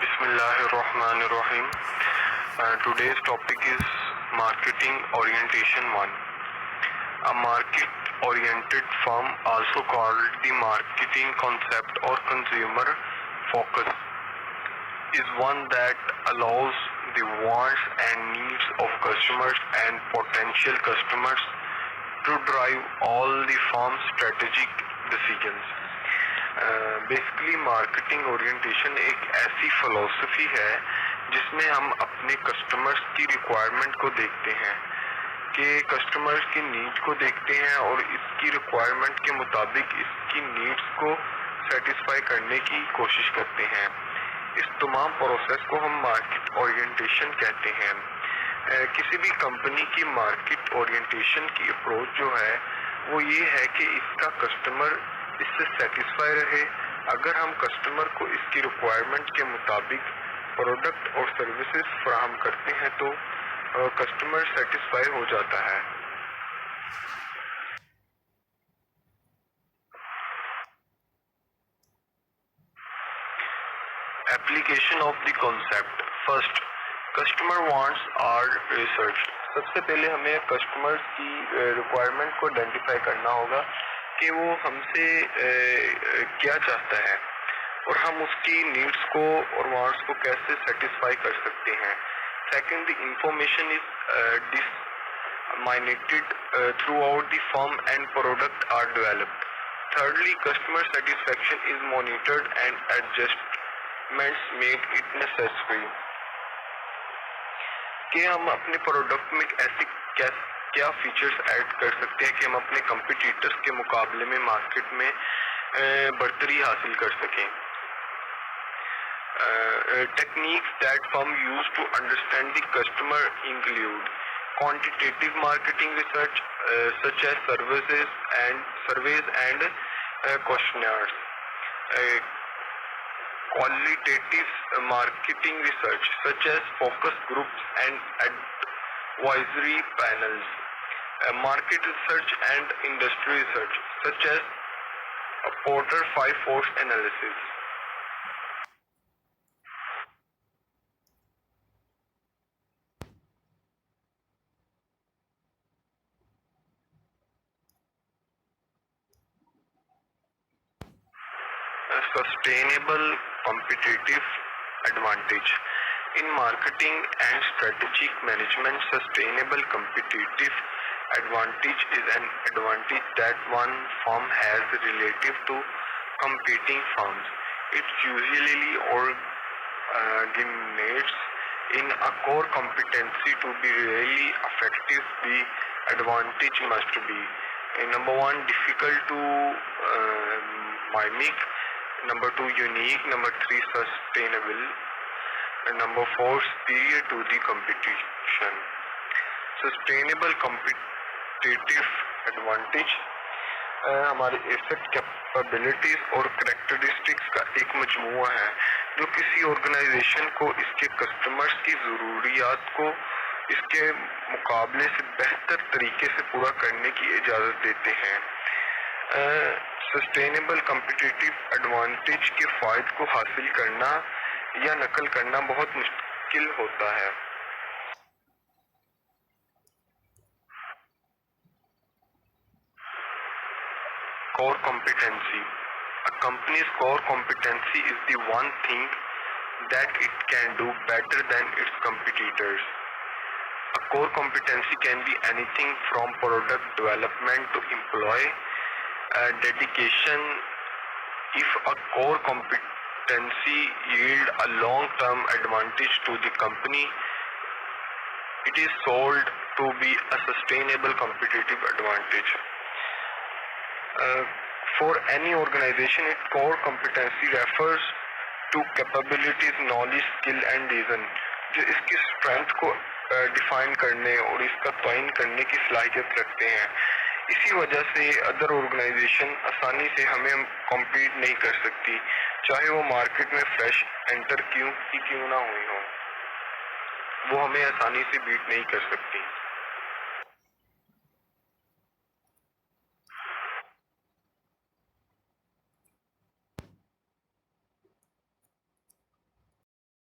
Bismillahirrahmanirrahim. Today's topic is Marketing Orientation 1. A market-oriented firm, also called the marketing concept or consumer focus, is one that allows the wants and needs of customers and potential customers to drive all the firm's strategic decisions. Basically marketing orientation एक ऐसी philosophy है जिसमें हम अपने customers की requirement को देखते हैं कि कस्टमर्स की नीड्स को देखते हैं और इसकी रिक्वायरमेंट के मुताबिक इसकी नीड्स को सेटिस्फाई करने की कोशिश करते हैं। इस तमाम प्रोसेस को हम मार्केट ओरिएंटेशन कहते हैं। किसी भी कंपनी की मार्केट ओरिएंटेशन की अप्रोच जो है वो ये है कि इसका कस्टमर इससे सेटिस्फाई रहे। अगर हम कस्टमर को इसकी रिक्वायरमेंट के मुताबिक प्रोडक्ट और सर्विसेज फराहम करते हैं तो कस्टमर सेटिस्फाई हो जाता है। Application of the concept. First, customer wants are research. सबसे पहले हमें कस्टमर्स की रिक्वायरमेंट को आइडेंटिफाई करना होगा कि वो हमसे क्या चाहता है और हम उसकी नीड्स को और वांट्स को कैसे सेटिस्फाई कर सकते हैं। Second, the information is disseminated throughout the firm and product are developed. thirdly, customer satisfaction is monitored and adjustments made it necessary कि हम अपने प्रोडक्ट में ऐसी क्या फीचर्स ऐड कर सकते हैं कि हम अपने कंपटीटर्स के मुकाबले में मार्केट में बढ़तरी हासिल कर सकें। Techniques that firm use to understand the customer include quantitative marketing research such as surveys and questionnaires, qualitative marketing research such as focus groups and advisory panels, market research and industry research such as Porter 5 force analysis. Sustainable competitive advantage. In marketing and strategic management, sustainable competitive advantage is an advantage that one firm has relative to competing firms. It usually originates in a core competency. To be really effective, the advantage must be number one, difficult to mimic, number two, unique, number three, sustainable, and number four, superior to the competition. Sustainable competitive advantage हमारे asset, capabilities और characteristics का एक मजमूआ है जो किसी organisation को इसके customers की ज़रूरियात को इसके मुकाबले से बेहतर तरीके से पूरा करने की इजाज़त देते हैं। सस्टेनेबल कॉम्पिटिटिव एडवांटेज के फ़ायदे को हासिल करना या नकल करना बहुत मुश्किल होता है। Core competency. A company's core competency is the one thing that it can do better than its competitors. A core competency can be anything from product development to employee dedication. If a core competency yield a long-term advantage to the company, it is sold to be a sustainable competitive advantage. For any organization, its core competency refers to capabilities, knowledge, skill and reason, जो इसकी strength को define करने और इसका तयन करने की सलाहियत रखते हैं। इसी वजह से अदर ऑर्गेनाइजेशन आसानी से हमें कॉम्पीट नहीं कर सकती, चाहे वो मार्केट में फ्रेश एंटर क्यों ना हुई हो, वो हमें आसानी से बीट नहीं कर सकती।